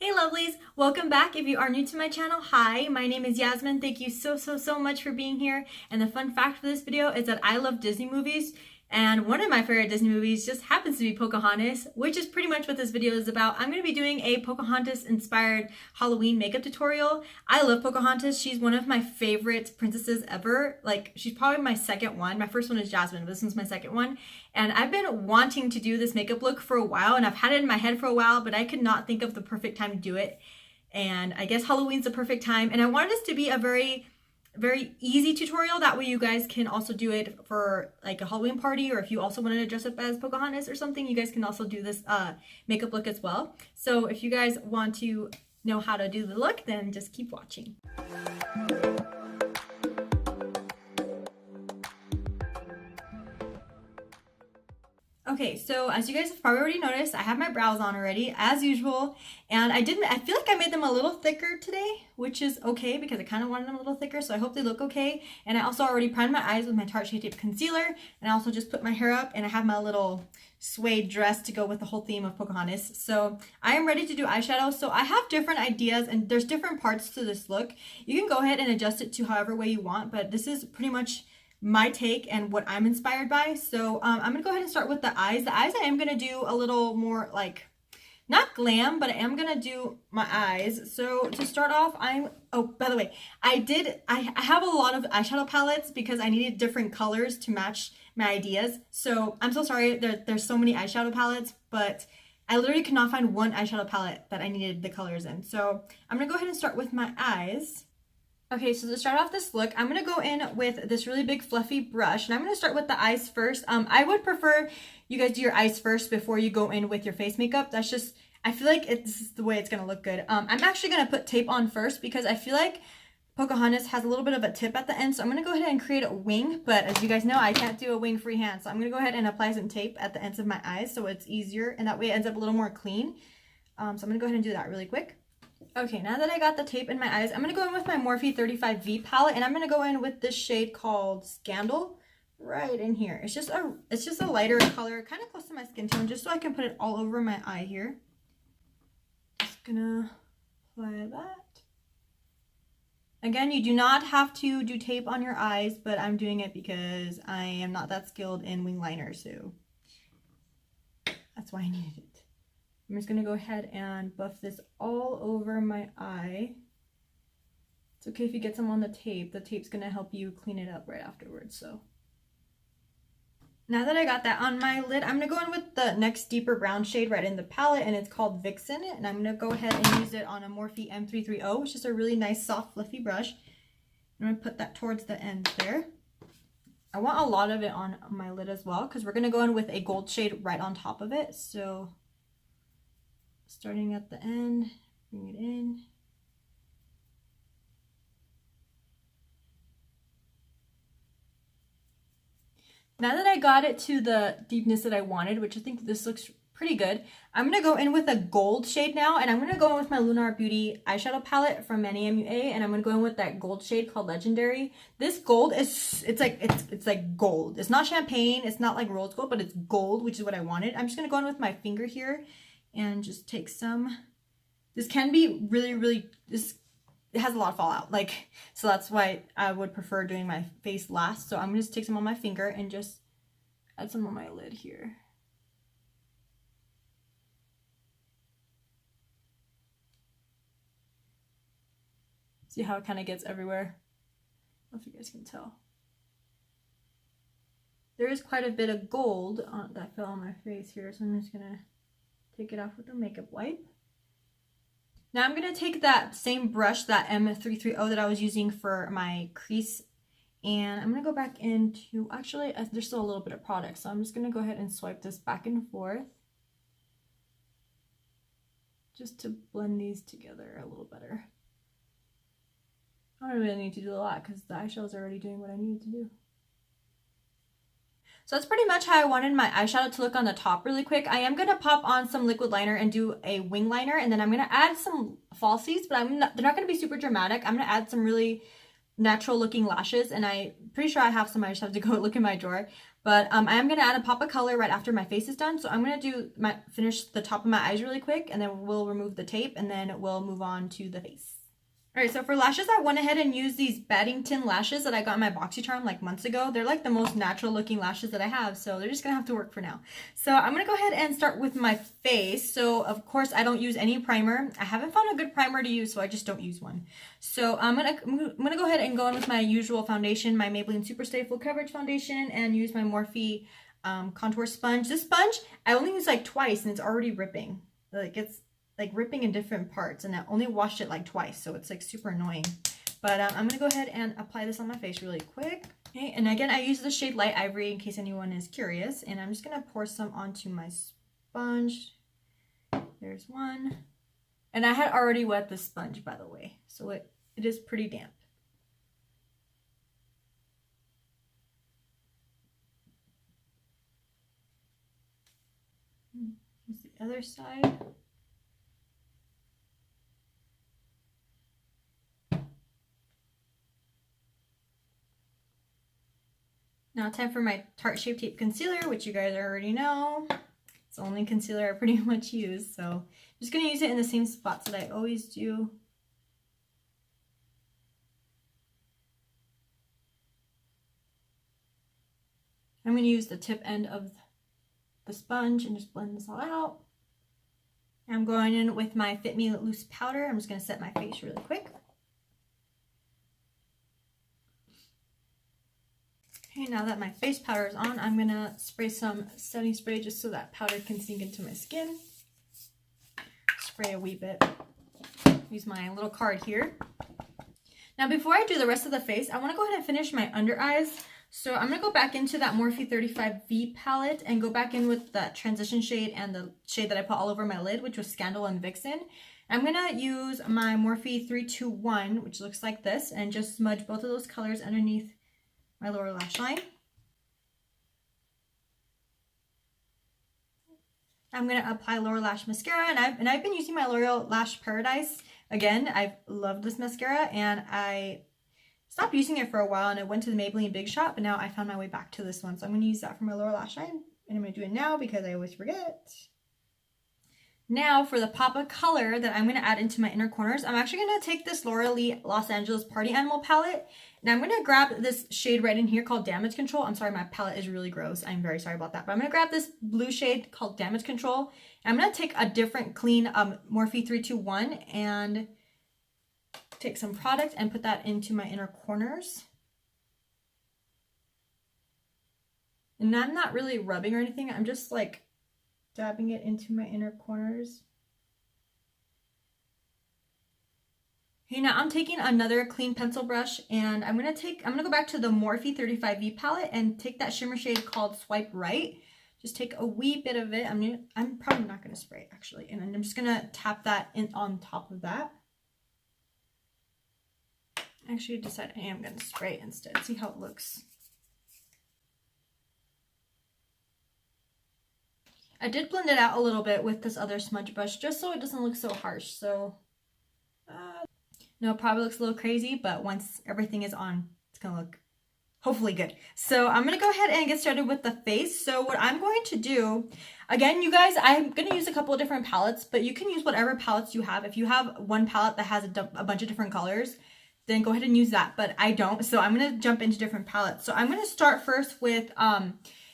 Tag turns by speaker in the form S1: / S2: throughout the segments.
S1: Hey lovelies, welcome back. If you are new to my channel, hi, my name is Yasmin. Thank you so much for being here. And the fun fact for this video is that I love Disney movies, and one of my favorite Disney movies just happens to be Pocahontas, which is pretty much what this video is about. I'm going to be doing a Pocahontas inspired Halloween makeup tutorial. I love Pocahontas. She's one of my favorite princesses ever. Like, she's probably my second one. My first one is Jasmine, but this one's my second one. And I've been wanting to do this makeup look for a while, and I've had it in my head for a while, but I could not think of the perfect time to do it. And I guess Halloween's the perfect time. And I wanted this to be a very easy tutorial. That way you guys can also do it for like a Halloween party, or if you also wanted to dress up as Pocahontas or something, you guys can also do this makeup look as well. So if you guys want to know how to do the look, then just keep watching. Okay, so as you guys have probably already noticed, I have my brows on already, as usual, and I feel like I made them a little thicker today, which is okay because I kind of wanted them a little thicker, so I hope they look okay. And I also already primed my eyes with my Tarte Shade Tape Concealer, and I also just put my hair up, and I have my little suede dress to go with the whole theme of Pocahontas. So I am ready to do eyeshadow. So I have different ideas, and there's different parts to this look. You can go ahead and adjust it to however way you want, but this is pretty much my take and what I'm inspired by. So I'm gonna go ahead and start with the eyes. The eyes I am gonna do a little more like, not glam, but I am gonna do my eyes. So to start off, oh, by the way, I have a lot of eyeshadow palettes because I needed different colors to match my ideas. So I'm so sorry there's so many eyeshadow palettes, but I literally could not find one eyeshadow palette that I needed the colors in. So I'm gonna go ahead and start with my eyes. Okay, so to start off this look, I'm going to go in with this really big fluffy brush, and I'm going to start with the eyes first. I would prefer you guys do your eyes first before you go in with your face makeup. That's just, I feel like this is the way it's going to look good. I'm actually going to put tape on first because I feel like Pocahontas has a little bit of a tip at the end, so I'm going to go ahead and create a wing, but as you guys know, I can't do a wing freehand, so I'm going to go ahead and apply some tape at the ends of my eyes so it's easier, and that way it ends up a little more clean. So I'm going to go ahead and do that really quick. Okay, now that I got the tape in my eyes, I'm going to go in with my Morphe 35V palette, and I'm going to go in with this shade called Scandal right in here. It's just a lighter color, kind of close to my skin tone, just so I can put it all over my eye here. Just gonna apply that. Again, you do not have to do tape on your eyes, but I'm doing it because I am not that skilled in wing liner, so that's why I needed it. I'm just going to go ahead and buff this all over my eye. It's okay if you get some on the tape. The tape's going to help you clean it up right afterwards. So now that I got that on my lid, I'm going to go in with the next deeper brown shade right in the palette, and it's called Vixen. And I'm going to go ahead and use it on a Morphe M330, which is a really nice, soft, fluffy brush. I'm going to put that towards the end there. I want a lot of it on my lid as well because we're going to go in with a gold shade right on top of it. So starting at the end, bring it in. Now that I got it to the deepness that I wanted, which I think this looks pretty good, I'm going to go in with a gold shade now, and I'm going to go in with my Lunar Beauty eyeshadow palette from Manny MUA, and I'm going to go in with that gold shade called Legendary. This gold is, it's like gold. It's not champagne, it's not like rose gold, but it's gold, which is what I wanted. I'm just going to go in with my finger here and just take some. This can be really, it has a lot of fallout, like, so that's why I would prefer doing my face last. So I'm gonna just take some on my finger and just add some on my lid here. See how it kind of gets everywhere? I don't know if you guys can tell. There is quite a bit of gold that fell on my face here, so I'm just gonna take it off with a makeup wipe. Now I'm going to take that same brush, that M330 that I was using for my crease, and I'm going to go back into, actually there's still a little bit of product, so I'm just going to go ahead and swipe this back and forth just to blend these together a little better. I don't really need to do a lot because the eyeshadow is already doing what I needed to do. So that's pretty much how I wanted my eyeshadow to look on the top really quick. I am going to pop on some liquid liner and do a wing liner, and then I'm going to add some falsies, but they're not going to be super dramatic. I'm going to add some really natural looking lashes, and I'm pretty sure I have some. I just have to go look in my drawer. But I am gonna add a pop of color right after my face is done. So I'm gonna finish the top of my eyes really quick, and then we'll remove the tape, and then we'll move on to the face. All right, so for lashes, I went ahead and used these Baddington lashes that I got in my BoxyCharm like months ago. They're like the most natural looking lashes that I have, so they're just gonna have to work for now. So I'm gonna go ahead and start with my face. So of course, I don't use any primer. I haven't found a good primer to use, so I just don't use one. So I'm gonna go ahead and go in with my usual foundation, my Maybelline Superstay Full Coverage Foundation, and use my Morphe contour sponge. This sponge, I only use like twice, and it's already ripping. Like it's like ripping in different parts, and I only washed it like twice, so it's like super annoying. But I'm gonna go ahead and apply this on my face really quick. Okay, and again, I use the shade Light Ivory in case anyone is curious, and I'm just gonna pour some onto my sponge. There's one. And I had already wet the sponge, by the way, so it is pretty damp. Here's the other side. Now time for my Tarte Shape Tape Concealer, which you guys already know. It's the only concealer I pretty much use, so I'm just going to use it in the same spots that I always do. I'm going to use the tip end of the sponge and just blend this all out. I'm going in with my Fit Me Loose Powder. I'm just going to set my face really quick. Okay, now that my face powder is on, I'm gonna spray some setting spray just so that powder can sink into my skin. Spray a wee bit. Use my little card here. Now before I do the rest of the face, I wanna go ahead and finish my under eyes. So I'm gonna go back into that Morphe 35V palette and go back in with that transition shade and the shade that I put all over my lid, which was Scandal and Vixen. I'm gonna use my Morphe 321, which looks like this, and just smudge both of those colors underneath my lower lash line. I'm going to apply lower lash mascara, and I've been using my L'Oreal Lash Paradise. Again, I've loved this mascara, and I stopped using it for a while, and I went to the Maybelline Big Shot, but now I found my way back to this one. So I'm going to use that for my lower lash line, and I'm going to do it now because I always forget. Now for the pop of color that I'm going to add into my inner corners, I'm actually going to take this L'Oreal Los Angeles Party Animal palette, and I'm going to grab this shade right in here called Damage Control. I'm sorry, my palette is really gross. I'm very sorry about that, but I'm going to grab this blue shade called Damage Control, and I'm going to take a different clean Morphe 321 and take some product and put that into my inner corners. And I'm not really rubbing or anything. I'm just like dabbing it into my inner corners. Okay, now I'm taking another clean pencil brush, and I'm gonna go back to the Morphe 35V palette and take that shimmer shade called Swipe Right. Just take a wee bit of it. I'm probably not gonna spray actually, and I'm just gonna tap that in on top of that. Actually, decide I am gonna spray instead. See how it looks. I did blend it out a little bit with this other smudge brush just so it doesn't look so harsh. So, no, it probably looks a little crazy, but once everything is on, it's gonna look hopefully good. So I'm gonna go ahead and get started with the face. So what I'm going to do, again, you guys, I'm gonna use a couple of different palettes, but you can use whatever palettes you have. If you have one palette that has a bunch of different colors, then go ahead and use that, but I don't. So I'm gonna jump into different palettes. So I'm gonna start first with,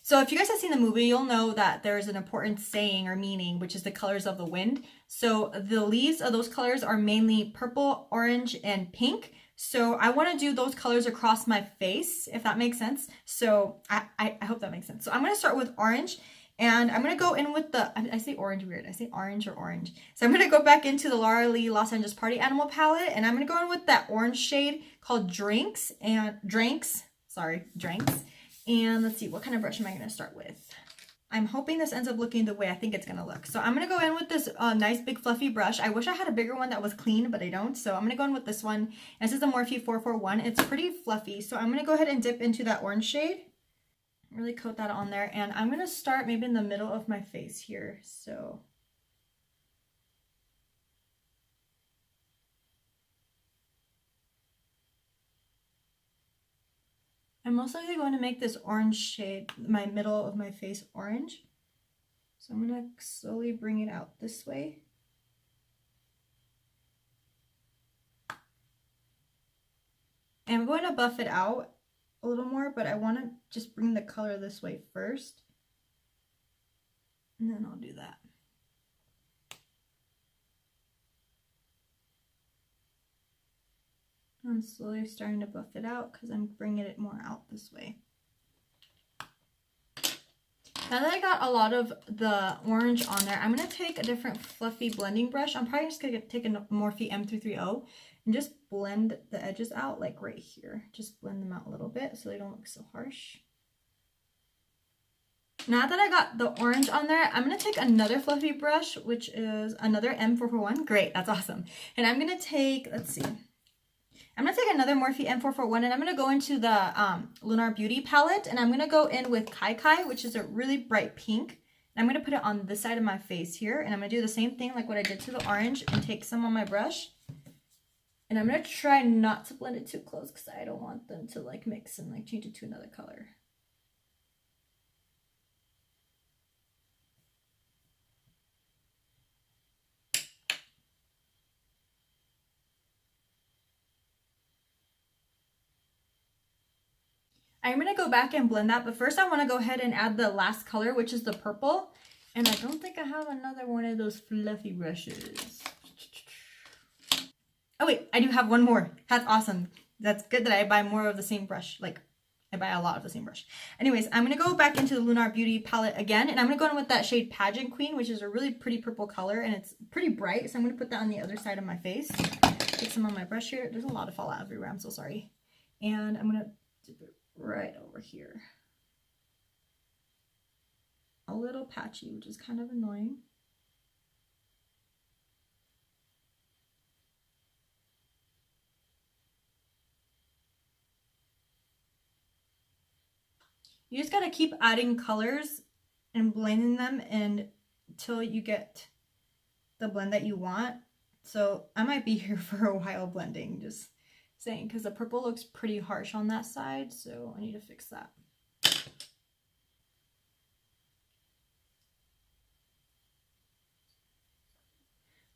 S1: so if you guys have seen the movie, you'll know that there's an important saying or meaning, which is the colors of the wind. So the leaves of those colors are mainly purple, orange, and pink. So I want to do those colors across my face, if that makes sense. So I hope that makes sense. So I'm going to start with orange, and I'm going to go in with the, I say orange weird. I say orange or orange. So I'm going to go back into the L'Oreal Los Angeles Party Animal palette, and I'm going to go in with that orange shade called Drinks. And let's see, what kind of brush am I going to start with? I'm hoping this ends up looking the way I think it's going to look. So I'm going to go in with this nice big fluffy brush. I wish I had a bigger one that was clean, but I don't. So I'm going to go in with this one. This is the Morphe 441. It's pretty fluffy. So I'm going to go ahead and dip into that orange shade. Really coat that on there. And I'm going to start maybe in the middle of my face here. So I'm most likely going to make this orange shade, my middle of my face orange. So I'm going to slowly bring it out this way. And I'm going to buff it out a little more, but I want to just bring the color this way first. And then I'll do that. I'm slowly starting to buff it out because I'm bringing it more out this way. Now that I got a lot of the orange on there, I'm going to take a different fluffy blending brush. I'm probably just going to take a Morphe M330 and just blend the edges out, like right here. Just blend them out a little bit so they don't look so harsh. Now that I got the orange on there, I'm going to take another fluffy brush, which is another M441. Great, that's awesome. And I'm going to take, let's see. I'm going to take another Morphe M441 and I'm going to go into the Lunar Beauty palette and I'm going to go in with Kai Kai, which is a really bright pink. And I'm going to put it on this side of my face here and I'm going to do the same thing like what I did to the orange and take some on my brush. And I'm going to try not to blend it too close because I don't want them to like mix and like change it to another color. I'm going to go back and blend that, but first I want to go ahead and add the last color, which is the purple. And I don't think I have another one of those fluffy brushes. Oh wait, I do have one more. That's awesome. That's good that I buy more of the same brush. Like, I buy a lot of the same brush. Anyways, I'm going to go back into the Lunar Beauty palette again, and I'm going to go in with that shade Pageant Queen, which is a really pretty purple color, and it's pretty bright, so I'm going to put that on the other side of my face. Take some on my brush here. There's a lot of fallout everywhere. I'm so sorry. And I'm going to dip it right over here. A little patchy, which is kind of annoying. You just gotta keep adding colors and blending them until you get the blend that you want. So I might be here for a while blending, just saying, because the purple looks pretty harsh on that side, so I need to fix that.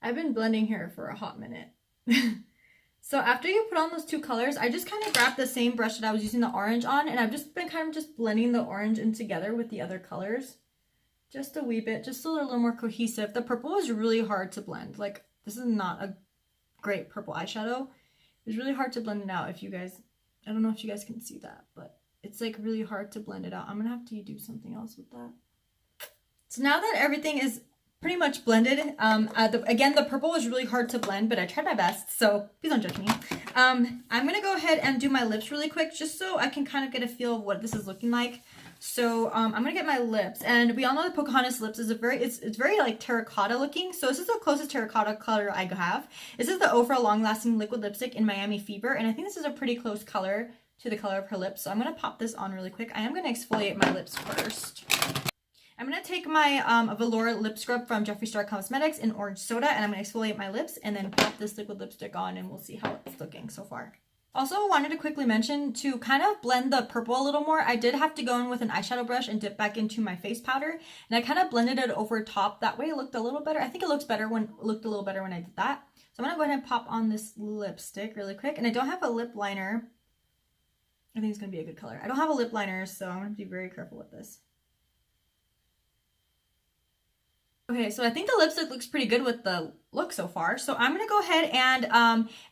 S1: I've been blending here for a hot minute. So after you put on those two colors, I just kind of grabbed the same brush that I was using the orange on, and I've just been kind of just blending the orange in together with the other colors. Just a wee bit, just so they're a little more cohesive. The purple is really hard to blend. Like, this is not a great purple eyeshadow. It's really hard to blend it out if you guys, I don't know if you guys can see that, but it's like really hard to blend it out. I'm gonna have to do something else with that. So now that everything is pretty much blended, again, the purple was really hard to blend, but I tried my best, so please don't judge me. I'm gonna go ahead and do my lips really quick, just so I can kind of get a feel of what this is looking like. So I'm gonna get my lips, and we all know that Pocahontas lips is it's very like terracotta looking. So this is the closest terracotta color I have. This is the Ofra Long Lasting Liquid Lipstick in Miami Fever, and I think this is a pretty close color to the color of her lips. So I'm gonna pop this on really quick. I am gonna exfoliate my lips first. I'm going to take my Velour lip scrub from Jeffree Star Cosmetics in Orange Soda, and I'm going to exfoliate my lips and then pop this liquid lipstick on, and we'll see how it's looking so far. Also, wanted to quickly mention, to kind of blend the purple a little more, I did have to go in with an eyeshadow brush and dip back into my face powder, and I kind of blended it over top. That way it looked a little better. I think it looked a little better when I did that. So I'm going to go ahead and pop on this lipstick really quick, and I don't have a lip liner. I think it's going to be a good color. I don't have a lip liner, so I'm going to be very careful with this. Okay, so I think the lipstick looks pretty good with the look so far. So I'm going to go ahead and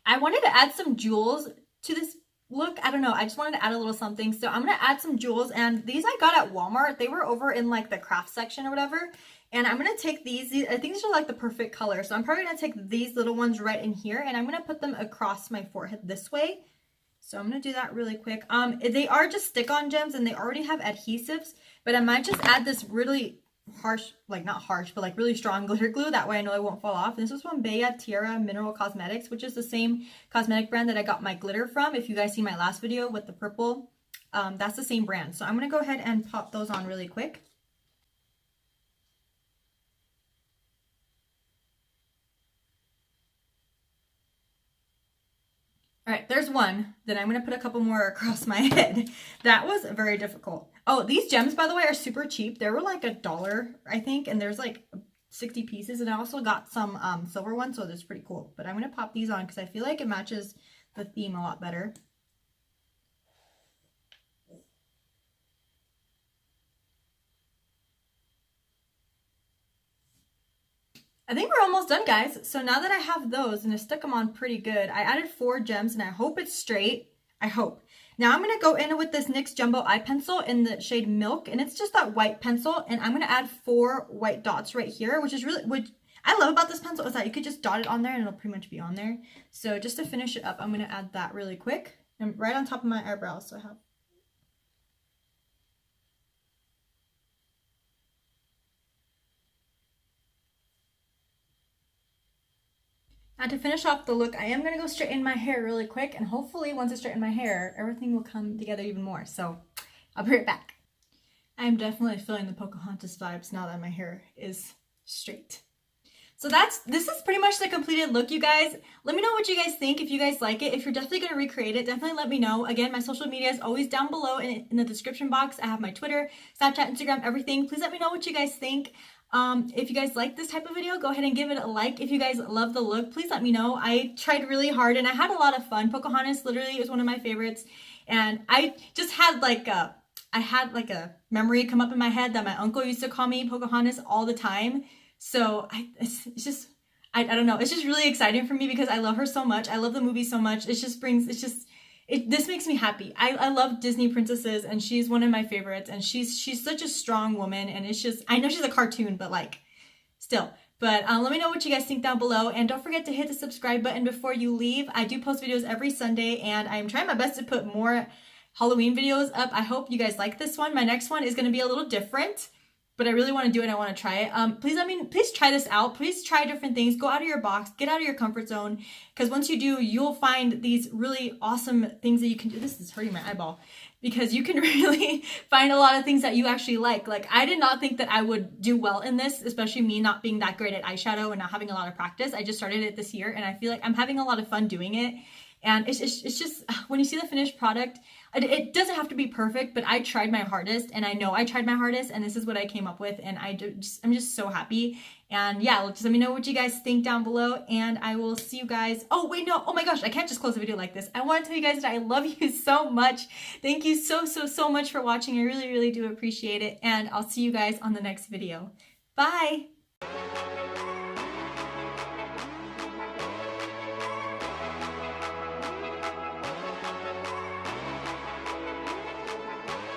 S1: I wanted to add some jewels to this look. I don't know. I just wanted to add a little something. So I'm going to add some jewels, and these I got at Walmart. They were over in like the craft section or whatever. And I'm going to take these. I think these are like the perfect color. So I'm probably going to take these little ones right in here, and I'm going to put them across my forehead this way. So I'm going to do that really quick. They are just stick-on gems, and they already have adhesives, but I might just add this really harsh, like not harsh, but like really strong glitter glue. That way I know it won't fall off. And this was from Bella Tierra Mineral Cosmetics, which is the same cosmetic brand that I got my glitter from. If you guys see my last video with the purple, that's the same brand. So I'm going to go ahead and pop those on really quick. All right, there's one. Then I'm gonna put a couple more across my head. That was very difficult. Oh, these gems, by the way, are super cheap. They were like $1, I think, and there's like 60 pieces. And I also got some silver ones, so that's pretty cool. But I'm gonna pop these on because I feel like it matches the theme a lot better. I think we're almost done, guys. So now that I have those and I stuck them on pretty good, I added 4 gems and I hope it's straight. I hope. Now I'm going to go in with this NYX Jumbo Eye Pencil in the shade Milk, and it's just that white pencil, and I'm going to add 4 white dots right here, which is really, what I love about this pencil is that you could just dot it on there and it'll pretty much be on there. So just to finish it up, I'm going to add that really quick and right on top of my eyebrows. So I have and to finish off the look, I am going to go straighten my hair really quick, and hopefully once I straighten my hair, everything will come together even more. So I'll be right back. I'm definitely feeling the Pocahontas vibes now that my hair is straight. So this is pretty much the completed look, you guys. Let me know what you guys think, if you guys like it. If you're definitely going to recreate it, definitely let me know. Again, my social media is always down below in the description box. I have my Twitter, Snapchat, Instagram, everything. Please let me know what you guys think. If you guys like this type of video, go ahead and give it a like. If you guys love the look, please let me know. I tried really hard and I had a lot of fun. Pocahontas literally is one of my favorites, and I just had like a memory come up in my head that my uncle used to call me Pocahontas all the time. So it's just I don't know, it's just really exciting for me because I love her so much. I love the movie so much. This makes me happy. I love Disney princesses, and she's one of my favorites, and she's such a strong woman, and it's just, I know she's a cartoon, but like still. But let me know what you guys think down below, and don't forget to hit the subscribe button before you leave. I do post videos every Sunday, and I'm trying my best to put more Halloween videos up. I hope you guys like this one. My next one is going to be a little different, but I really want to do it. I want to try it. Please try this out. Please try different things. Go out of your box. Get out of your comfort zone. Because once you do, you'll find these really awesome things that you can do. This is hurting my eyeball. Because you can really find a lot of things that you actually like. Like, I did not think that I would do well in this, especially me not being that great at eyeshadow and not having a lot of practice. I just started it this year, and I feel like I'm having a lot of fun doing it. And it's just, when you see the finished product, it doesn't have to be perfect, but I tried my hardest, and I know I tried my hardest, and this is what I came up with, and I'm just so happy. And yeah, just let me know what you guys think down below, and I will see you guys. Oh, wait, no. Oh my gosh, I can't just close the video like this. I want to tell you guys that I love you so much. Thank you so much for watching. I really do appreciate it, and I'll see you guys on the next video. Bye!